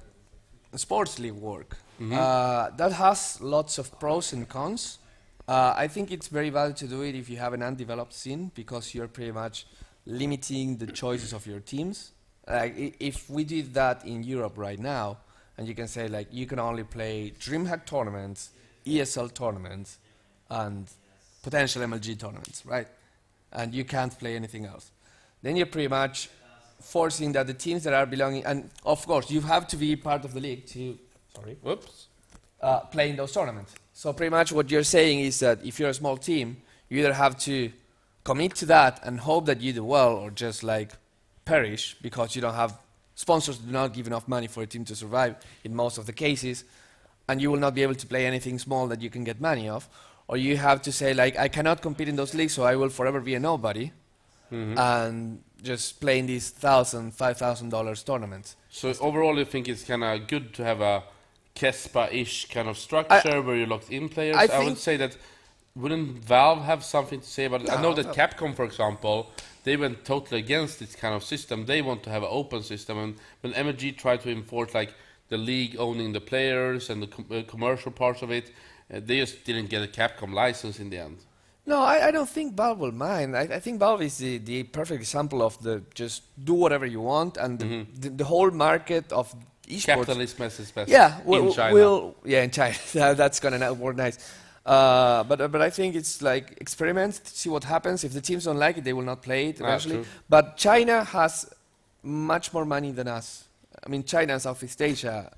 a sports league work. That has lots of pros and cons. I think it's very valid to do it if you have an undeveloped scene, because you're pretty much limiting the choices of your teams. If we did that in Europe right now, and you can say like you can only play DreamHack tournaments, ESL tournaments, and potential MLG tournaments, right? And you can't play anything else. Then you're pretty much forcing that the teams that are belonging, and of course you have to be part of the league to play in those tournaments. So pretty much what you're saying is that if you're a small team, you either have to commit to that and hope that you do well, or just like perish because you don't have sponsors, do not give enough money for a team to survive in most of the cases, and you will not be able to play anything small that you can get money off. Or you have to say like, I cannot compete in those leagues, so I will forever be a nobody, and just play in these $1,000, $5,000 tournaments. So overall, you think it's kind of good to have a Kespa-ish kind of structure where you locked in players? I would say that, wouldn't Valve have something to say about it? I know that Capcom, for example, they went totally against this kind of system. They want to have an open system, and when MLG tried to enforce like the league owning the players and the commercial parts of it, they just didn't get a Capcom license in the end. No, I don't think Valve will mind. I think Valve is the perfect example of the just do whatever you want, and the whole market of esports. Capitalism is best. Yeah, in China. In China. That's gonna work nice. But I think it's like experiment, see what happens. If the teams don't like it, they will not play it eventually. True. But China has much more money than us. I mean, China and Southeast Asia,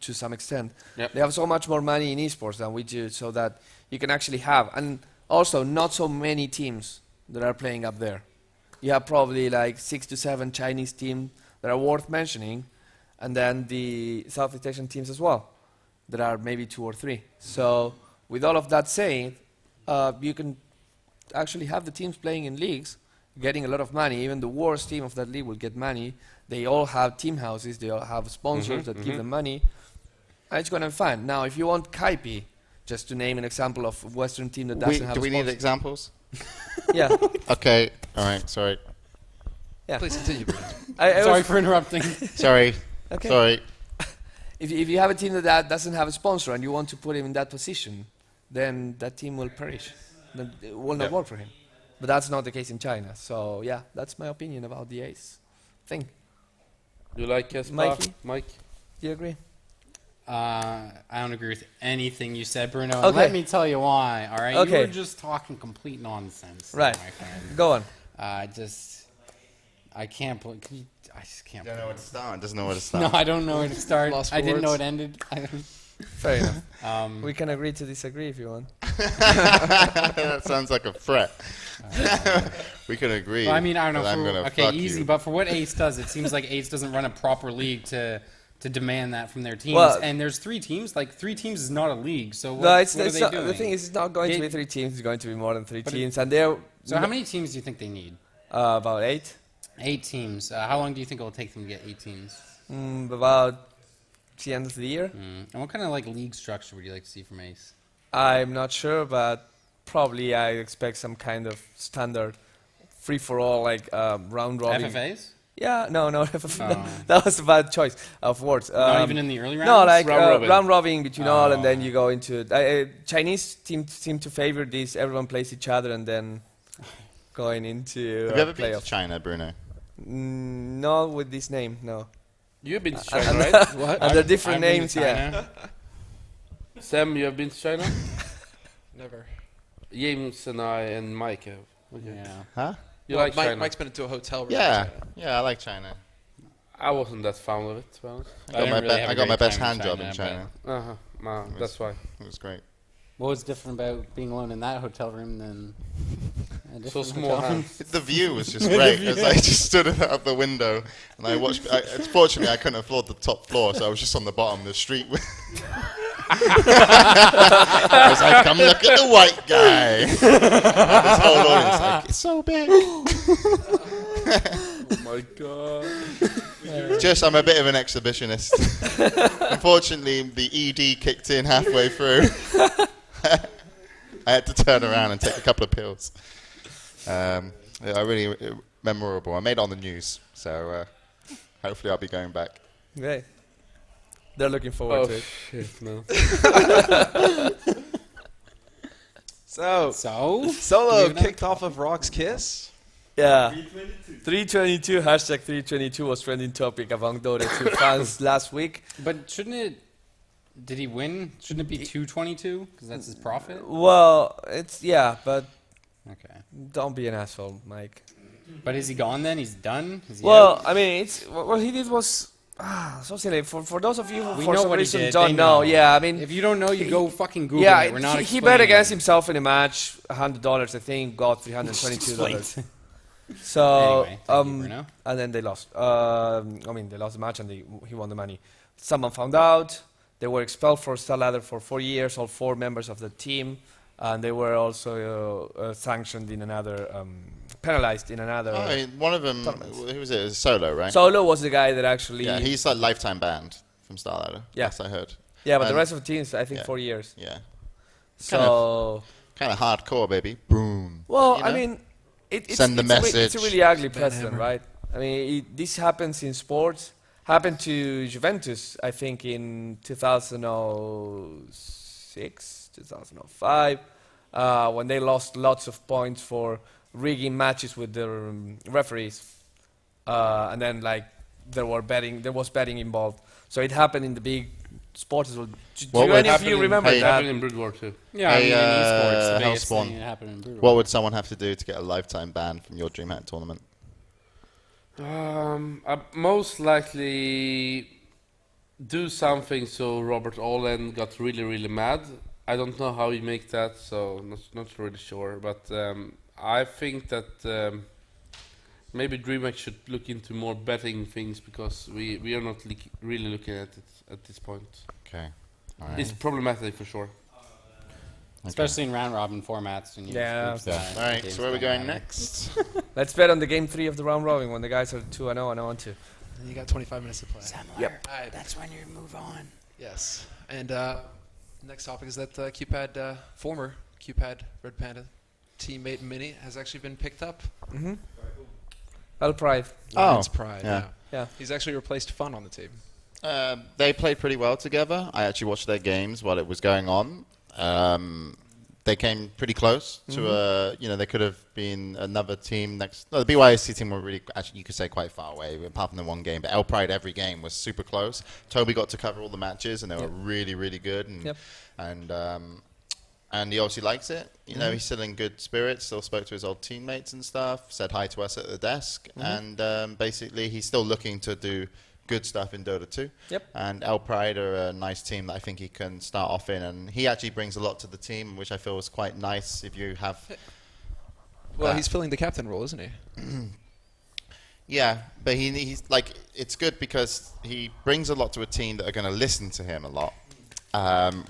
to some extent, they have so much more money in esports than we do, so that you can actually have, and also not so many teams that are playing up there. You have probably like 6 to 7 Chinese teams that are worth mentioning, and then the Southeast Asian teams as well, that are maybe 2 or 3. So with all of that said, you can actually have the teams playing in leagues, getting a lot of money. Even the worst team of that league will get money. They all have team houses, they all have sponsors that give them money, and it's going to be fine. Now, if you want Kaipi, just to name an example of a Western team that doesn't have Do we sponsors. need examples? Yeah. Okay, alright, sorry. Yeah. Please continue, Bruno. Sorry for interrupting. Sorry. Okay. Sorry. If you have a team that doesn't have a sponsor and you want to put him in that position, then that team will perish. Then it will not work for him. But that's not the case in China. So yeah, that's my opinion about the Ace thing. You like Kespa, Mikey? Mike? Do you agree? I don't agree with anything you said, Bruno. Okay. And let me tell you why. All right, Okay. you were just talking complete nonsense, Right. my friend. Go on. I can't. I just can't. Don't know where to start. Doesn't know where to No, start. I don't know where to start. Lost for I didn't know words. it ended. Fair enough. We We can agree to disagree if you want. That sounds like a threat. We can agree. Well, I mean, I don't know. but I'm gonna Okay, fuck easy. you. But for what Ace does, it seems like Ace doesn't run a proper league to demand that from their teams. Well- And there's 3 teams. Like 3 teams is not a league. So what, No, it's what are they not, doing? the thing is, it's not going to be It- 3 teams. It's going to be more than 3 But it- teams, and they're So how many teams do you think they need? about 8. 8 teams. How long do you think it will take them to get 8 teams? About the end of the year. And what kind of like league structure would you like to see from Ace? I'm not sure, but probably I expect some kind of standard free for all, like round robin. FFAs? Yeah, no, that was a bad choice of words. Not even in the early rounds. No, like Round robin. round robin between all, and then Oh. you go into Chinese team seem to favor this. Everyone plays each other, and then going into Have you ever been to playoffs. China, Bruno? Not with this name, no. You've been to China, right? What? And the different I've been to names, yeah. China. Sam, you have been to China? Never. James and I and Mike have. Okay. Yeah. Huh? You Well, like Mike, China? Mike's been into a hotel room. Yeah, yeah, I like China. I wasn't that fond of it, to be honest. I got my best hand job in China. Uh-huh. No, that's why. It was great. What was different about being alone in that hotel room than a So different small hotel room? hands. The view was just great. As I just stood out the window and I watched. Fortunately, I couldn't afford the top floor, so I was just on the bottom of the street. I was like, "Come look at the white guy." This whole audience like, "It's so big." Oh my god. Just, I'm a bit of an exhibitionist. Unfortunately, the ED kicked in halfway through. I had to turn around and take a couple of pills. Yeah, really memorable. I made it on the news, so hopefully I'll be going back. Yeah. They're looking forward Oh to it. shit, no. So, So Solo kicked off of Rock's Kiss. Yeah. 322 hashtag 322 was trending topic among Dota 2 fans last week. But shouldn't it? Did he win? Shouldn't it be 222? Because that's his profit. Well, it's but Okay. don't be an asshole, Mike. But is he gone then? He's done. Is he Well, out? I mean, it's what he did was so silly. For those of you who we for know some what he reason did. don't They know, know. I mean, if you don't know, you go fucking Google yeah, it. We're not he bet explaining against it. himself in a match, $100 I think, got $322. Explained. So Anyway, thank you, Bruno. and then they lost. I mean, they lost the match and he won the money. Someone found out. They were expelled for Star Ladder for 4 years. All 4 members of the team, and they were also sanctioned in another, penalized in another. Oh, one of them, who was it? It was Solo, right? Solo was the guy that actually. Yeah, he's like lifetime banned from Star Ladder. Yeah. Yes, I heard. Yeah, but the and- rest of the teams, I think, yeah. 4 years. Yeah, So. kind of hardcore, baby. Boom. Well, You I know? mean, it's Send the it's it's a message. really ugly Banhammer. precedent, right? I mean, this happens in sports. Happened to Juventus, I think, in 2006, 2005, when they lost lots of points for rigging matches with the referees, and then there was betting involved. So it happened in the big sports as well. Do What would any of happen you in- remember Hey, It that? happened in Brood War too. Yeah, Hey, I mean, in esports, the biggest Hellspawn. thing that happened in Brutal. What would someone have to do to get a lifetime ban from your DreamHack tournament? Most likely do something so Robert Allen got really, really mad. I don't know how he make that, so not really sure. But I think that maybe DreamHack should look into more betting things because we are not really looking at it at this point. Okay. All right. It's problematic for sure. Especially in round robin formats. When you Yeah. groups Yeah. that All right. games So where are we don't going matter. next? Let's bet on the game 3 of the round robin when the guys are 2-0 and 0-2. And you got 25 minutes to play. Yep. All right. That's when you move on. Yes. And next topic is that QPAD, former QPAD Red Panda teammate Mini has actually been picked up. Mm-hmm. Well, Pride. Lions Pride. yeah. Yeah. He's actually replaced Fun on the team. They played pretty well together. I actually watched their games while it was going on. They came pretty close to they could have been another team next. No, the BYSC team were really, actually, you could say quite far away, apart from the one game. But L Pride, every game was super close. Toby got to cover all the matches, and they were really, really good. And Yep. and he obviously likes it. You know, he's still in good spirits. Still spoke to his old teammates and stuff. Said hi to us at the desk, and basically he's still looking to do good stuff in Dota 2. Yep. And L Pride are a nice team that I think he can start off in, and he actually brings a lot to the team, which I feel is quite nice if you have. Well, that. he's filling the captain role, isn't he? Yeah, but he's like, it's good because he brings a lot to a team that are going to listen to him a lot.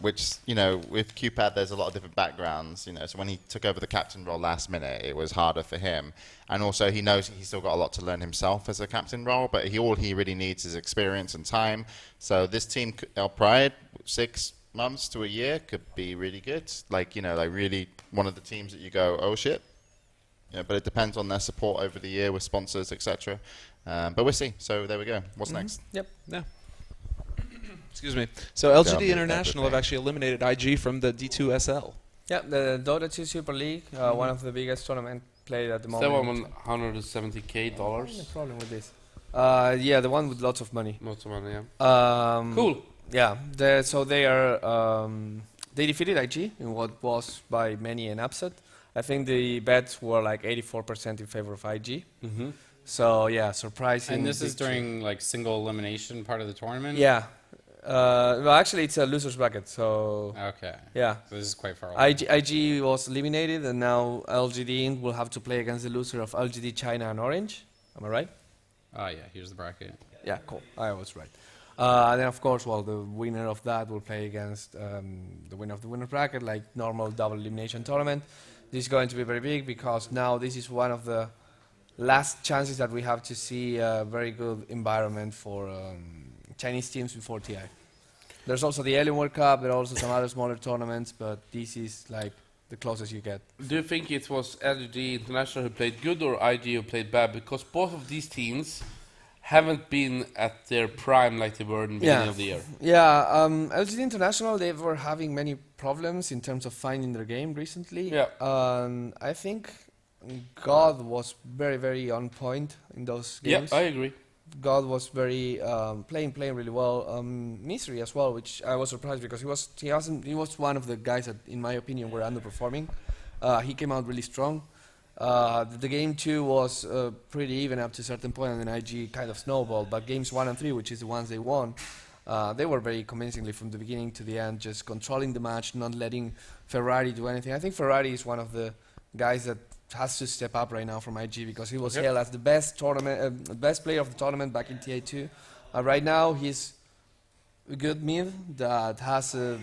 Which, you know, with QPAD, there's a lot of different backgrounds, you know, so when he took over the captain role last minute, it was harder for him. And also, he knows he's still got a lot to learn himself as a captain role, but all he really needs is experience and time. So this team, El Pride, 6 months to a year, could be really good. Like, you know, like really one of the teams that you go, oh shit, Yeah, but it depends on their support over the year with sponsors, etc. But we'll see. So there we go. What's next? Yep. Yeah. Excuse me. So LGD Tell me International have everything. actually eliminated IG from the D2SL. Yeah, the Dota 2 Super League, one of the biggest tournament played at the Is that moment. one $170K? No problem with this. Yeah, the one with lots of money. Lots of money, yeah. Cool. Yeah, so they are they defeated IG in what was by many an upset. I think the bets were like 84% in favor of IG. Mm-hmm. So yeah, surprising. And this is victory. during like single elimination part of the tournament. Yeah. Well, actually, it's a losers bracket. So Okay. yeah, So this is quite far away. IG was eliminated, and now LGD will have to play against the loser of LGD China and Orange. Am I right? Oh yeah, here's the bracket. Yeah, cool. I was right. And then, of course, well, the winner of that will play against the winner of the winner bracket, like normal double elimination tournament. This is going to be very big because now this is one of the last chances that we have to see a very good environment for Chinese teams before TI. There's also the Alien World Cup. There are also some other smaller tournaments, but this is like the closest you get. Do you think it was LG International who played good or IG who played bad? Because both of these teams haven't been at their prime like they were in the beginning of the year. Yeah, LGD International, they were having many problems in terms of finding their game recently. Yeah. I think God was very, very on point in those games. Yeah, I agree. God was very playing really well. Misery as well, which I was surprised because he was one of the guys that, in my opinion, were underperforming. He came out really strong. The game 2 was pretty even up to a certain point, and then IG kind of snowballed. But games 1 and 3, which is the ones they won, they were very convincingly from the beginning to the end, just controlling the match, not letting Ferrari do anything. I think Ferrari is one of the guys that has to step up right now from IG because he was hailed as the best best player of the tournament back in TA2. Right now, he's a good mid that has a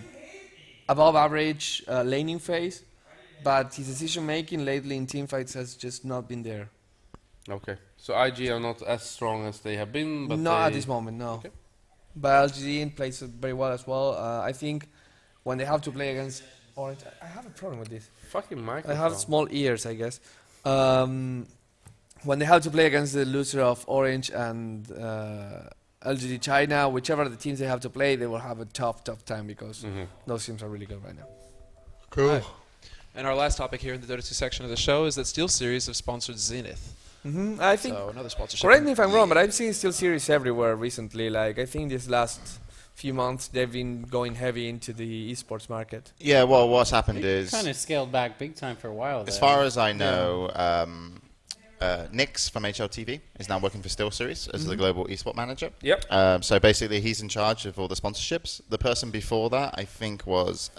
above average laning phase. But his decision making lately in teamfights has just not been there. Okay. So IG are not as strong as they have been, but Not they at this moment, no. Okay. But LGD plays very well as well. I think when they have to play against Orange, I have a problem with this. fucking I microphone. have small ears, I guess. When they have to play against the loser of Orange and LGD China, whichever the teams they have to play, they will have a tough time because those teams are really good right now. Cool. Right. And our last topic here in the Dota 2 section of the show is that SteelSeries have sponsored Zenith. I think. So another sponsorship. Correct me if I'm wrong, but I've seen SteelSeries everywhere recently. Like I think this last few months they've been going heavy into the esports market. Yeah, well, what's happened is, Kind of scaled back big time for a while. as there. far as I know, Nix from HLTV is now working for SteelSeries as the global esport manager. Yep. So basically, he's in charge of all the sponsorships. The person before that, I think, was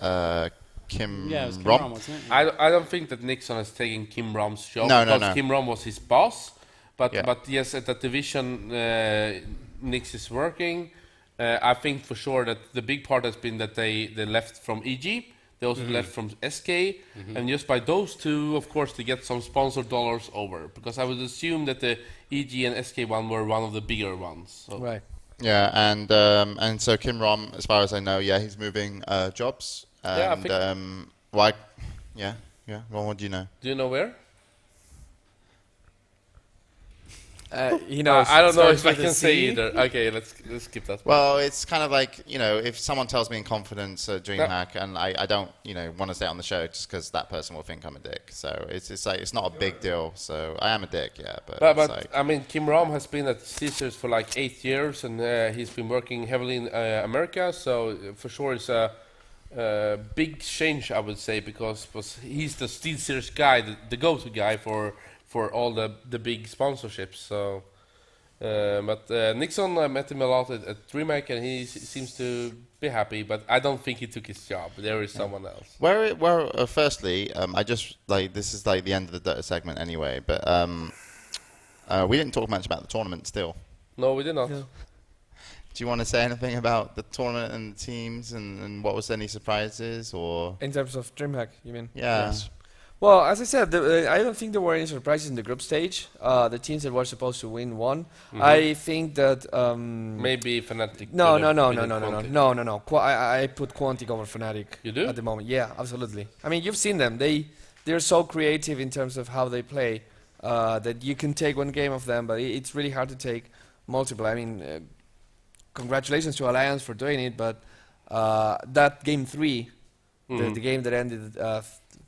Kim Yeah, it was Kim Rom. Rom, wasn't it? I don't think that Nixon has taken Kim Rom's job No, no, because no. Kim Rom was his boss. But Yeah. but yes, at that division, Nix is working. I think for sure that the big part has been that they left from EG. They also left from SK, and just by those two, of course, they get some sponsor dollars over. Because I would assume that the EG and SK one were one of the bigger ones. So. Right. Yeah, and so Kim Rom, as far as I know, yeah, he's moving jobs. And, Yeah, I think- why? Yeah. Well, what do you know? Do you know where? He knows. I don't know Starts if I with a can say C. either. Okay, let's skip that. Well, it's kind of like, if someone tells me in confidence DreamHack, and I don't, want to stay on the show just because that person will think I'm a dick. So it's like, it's not a big deal. So I am a dick, yeah. But it's like, I mean, Kim Rom has been at SteelSeries for like 8 years, and he's been working heavily in America. So for sure, it's a big change, I would say, because he's the SteelSeries guy, the go-to guy for all the big sponsorships. So, but Nixon, I met him a lot at DreamHack, and he seems to be happy. But I don't think he took his job. There is someone else. Firstly, I just this is like the end of the Dota segment anyway. But we didn't talk much about the tournament still. No, we did not. Yeah. Do you want to say anything about the tournament and the teams and what was any surprises or? In terms of DreamHack, you mean? Yeah. Yes. Well, as I said, I don't think there were any surprises in the group stage. The teams that were supposed to win won. I think that Maybe Fnatic. no. Quantic. I put Quantic over Fnatic. You do? At the moment? Yeah, absolutely. I mean, you've seen them. They they're so creative in terms of how they play that you can take one game of them, but it's really hard to take multiple. I mean, congratulations to Alliance for doing it, but that game 3, the game that ended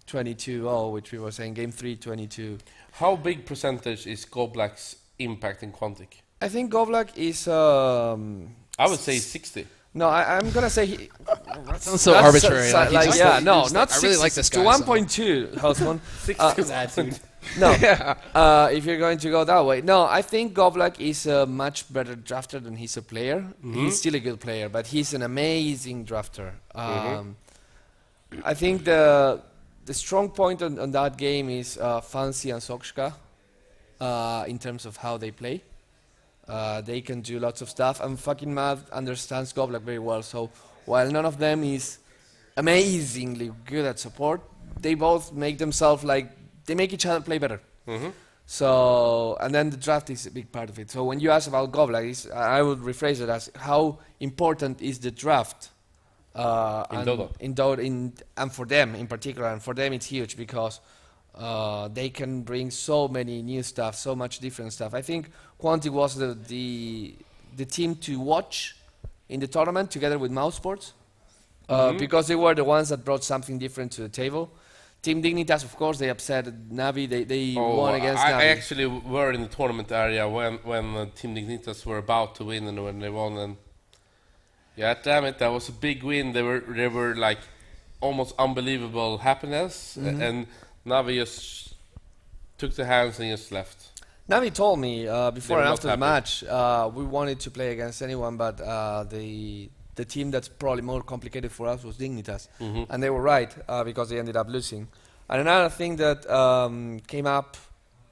22-0, which we were saying, game 3, 22. How big percentage is Goblack's impact in Quantic? I think Govlak is... I would say 60. No, I'm gonna say That sounds so arbitrary. Like, Like, he's yeah, just- no, he's not like, I really 60, like this to guy, so- 1.2, Houseman. Attitude. No, if you're going to go that way. No, I think Govlak is a much better drafter than he's a player. He's still a good player, but he's an amazing drafter. I think the strong point on that game is Fancy and Sokshka in terms of how they play. They can do lots of stuff, and fucking Mad understands Govlak very well. So while none of them is amazingly good at support, they both make themselves like they make each other play better. So, and then the draft is a big part of it. So when you ask about Govlak, I would rephrase it as how important is the draft in Dota, and for them in particular, and for them it's huge because they can bring so many new stuff, so much different stuff. I think Quantic was the team to watch in the tournament together with Mouse Sports because they were the ones that brought something different to the table. Team Dignitas, of course, they upset Navi. They won against Navi. I actually were in the tournament area when Team Dignitas were about to win and when they won. And yeah, damn it, that was a big win. They were like almost unbelievable happiness, and Navi just took the hands and just left. Navi told me before were and not after the happy. match, we wanted to play against anyone, but the team that's probably more complicated for us was Dignitas. And they were right, because they ended up losing. And another thing that came up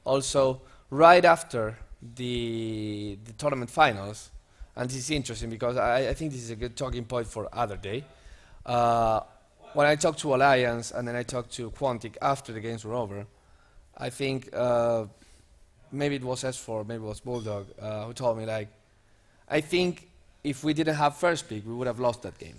also right after the tournament finals, and this is interesting because I think this is a good talking point for other day. When I talked to Alliance and then I talked to Quantic after the games were over, I think maybe it was S4, maybe it was Bulldog, who told me, like, I think if we didn't have first pick, we would have lost that game.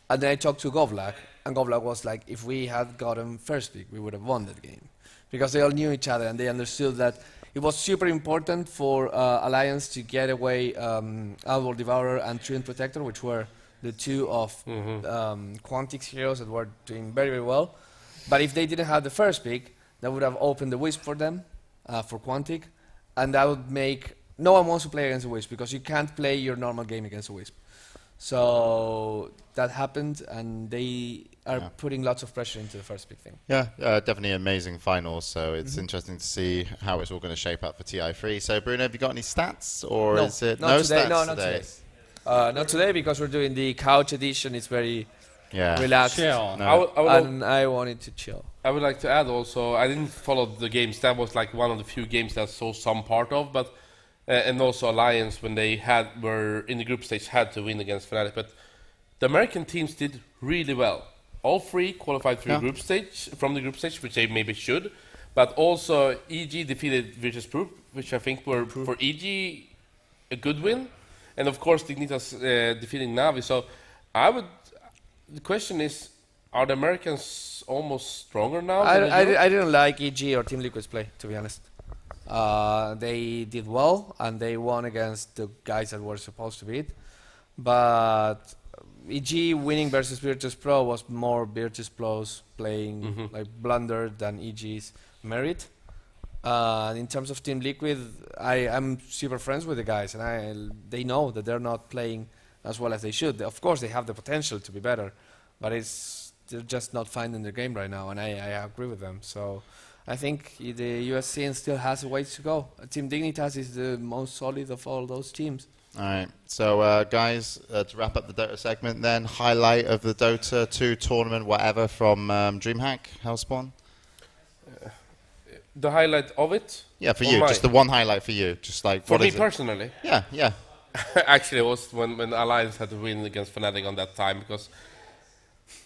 And then I talked to Govlak, and Govlak was like, if we had gotten first pick, we would have won that game. Because they all knew each other, and they understood that it was super important for Alliance to get away Outward Devourer and Trident Protector, which were the two of Quantic's heroes that were doing very, very well. But if they didn't have the first pick, that would have opened the Wisp for them, for Quantic, and that would make... No one wants to play against a Wisp because you can't play your normal game against a Wisp. So that happened, and they are putting lots of pressure into the first pick thing. Yeah, definitely amazing finals. So it's interesting to see how it's all going to shape up for TI3. So Bruno, have you got any stats, or No, is it not today. stats No, not today. Not today because we're doing the couch edition. It's very relaxed. Chill. No. And I wanted to chill. I would like to add also, I didn't follow the games. That was like one of the few games that I saw some part of, but and also Alliance when they were in the group stage had to win against Fnatic. But the American teams did really well. All three qualified through group stage from the group stage, which they maybe should. But also EG defeated Virtus Pro, which I think were for EG a good win, and of course Dignitas defeating Navi. So the question is, are the Americans almost stronger now? I didn't like EG or Team Liquid's play, to be honest. They did well, and they won against the guys that were supposed to beat. But EG winning versus Virtus Pro was more Virtus Pro's playing like blunder than EG's merit. In terms of Team Liquid, I'm super friends with the guys, and they know that they're not playing as well as they should. Of course, they have the potential to be better, but they're just not finding their game right now, and I agree with them. So I think the US scene still has a ways to go. Team Dignitas is the most solid of all those teams. All right. So, guys, to wrap up the Dota segment then, highlight of the Dota 2 tournament, whatever, from DreamHack, Hellspawn? The highlight of it? Yeah, for you. Just the one highlight for you. Just like, for me personally? Yeah. Actually, it was when Alliance had to win against Fnatic on that time, because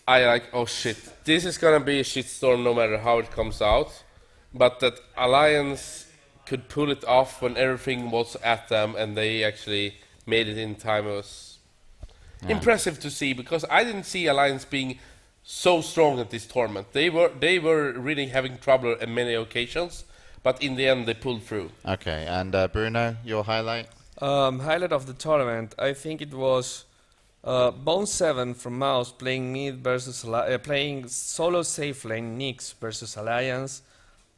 I like, oh shit, this is gonna be a shitstorm no matter how it comes out. But that Alliance could pull it off when everything was at them and they actually made it in time was impressive to see, because I didn't see Alliance being so strong at this tournament. They were really having trouble on many occasions, but in the end they pulled through. Okay, and Bruno, your highlight? Highlight of the tournament, I think it was Bone 7 from Mouse playing mid versus playing solo safe lane Nyx versus Alliance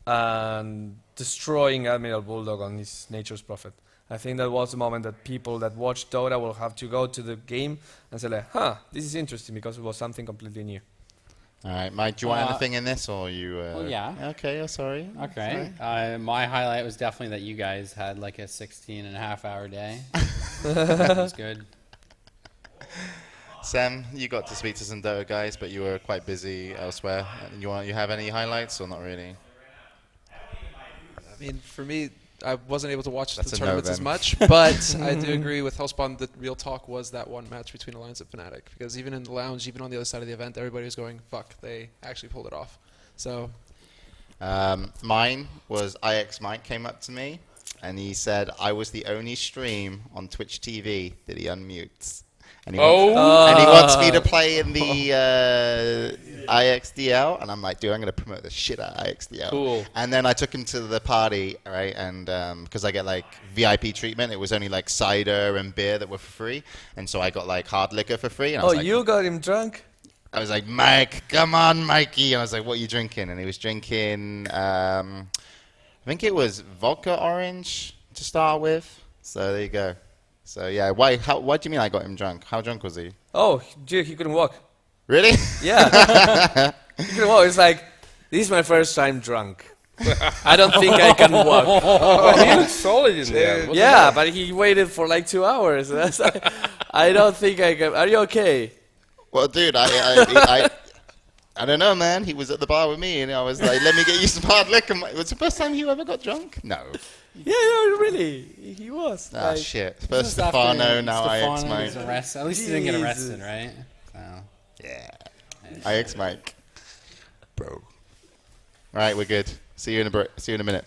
and destroying Admiral Bulldog on his Nature's Prophet. I think that was the moment that people that watch Dota will have to go to the game and say like, this is interesting because it was something completely new. All right, Mike, do you want anything in this, or you... Well, yeah. Okay, sorry. Okay. My highlight was definitely that you guys had like a 16-and-a-half-hour day. That was good. Sam, you got to speak to some Dota guys, but you were quite busy elsewhere. You have any highlights, or not really? I mean, for me, I wasn't able to watch That's the a no, tournaments as then. much, but I do agree with Hellspawn. The real talk was that one match between Alliance and Fnatic, because even in the lounge, even on the other side of the event, everybody was going, fuck, they actually pulled it off. So mine was IX Mike came up to me, and he said I was the only stream on Twitch TV that he unmutes. And he wants me to play in the IXDL, and I'm like, dude, I'm going to promote the shit out of IXDL. Cool. And then I took him to the party, right, and because I get like VIP treatment, it was only like cider and beer that were for free, and so I got like hard liquor for free. And I was like, you got him drunk? I was like, Mike, come on, Mikey. And I was like, what are you drinking? And he was drinking, I think it was vodka orange to start with. So there you go. So yeah, why do you mean I got him drunk? How drunk was he? Oh, dude, he couldn't walk. Really? Yeah. He couldn't walk. It's like, this is my first time drunk. I don't think I can walk. Oh, he looks solid in there. What the Yeah, hell? but he waited for like 2 hours. That's like, I don't think I can. Are you okay? Well, dude, I don't know, man. He was at the bar with me, and I was like, let me get you some hard liquor. Was it the first time you ever got drunk? No. Yeah, no, really. He was. Ah, like, shit. This First is after Stefano, now Stefano IX Mike. was arrested. At least he didn't get arrested, Jesus. right? So. Yeah. IX Mike. Bro. All right, we're good. See you in a minute.